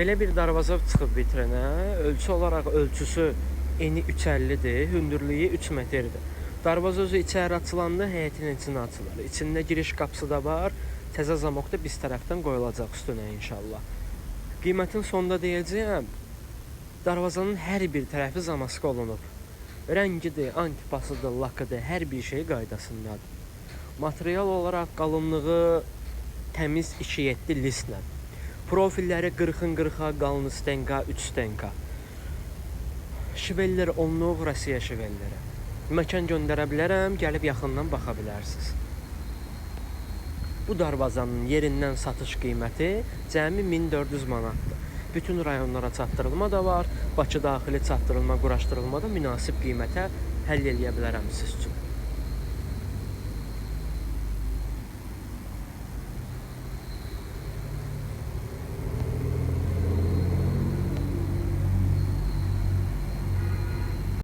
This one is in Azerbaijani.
Belə bir darvaza çıxıb vitrinə. Ölçü olaraq ölçüsü eni 3.50-dir, hündürlüyü 3 metrdir. Darvaza özü içəri açılanda həyətin içinə açılır. İçində giriş qapısı da var. Təzə zamok da biz tərəfdən qoyulacaq üstünə inşallah. Qiymətin sonunda deyəcəyəm. Darvazanın hər bir tərəfi zamaska olunub. Rəngidir, antipasıdır, lakıdır, hər bir şey qaydasındadır. Material olaraq qalınlığı təmiz 2.7 listlə. Profilləri 40-ın 40-a, qalın stenka, 3 stenka. Şiveller onluq Rusiya şivelləri. Məkan göndərə bilərəm, gəlib yaxından baxa bilərsiniz. Bu darvazanın yerindən satış qiyməti cəmi 1400 manatdır. Bütün rayonlara çatdırılma da var. Bakı daxili çatdırılma, quraşdırılma da münasib qiymətə həll eləyə bilərəm siz üçün.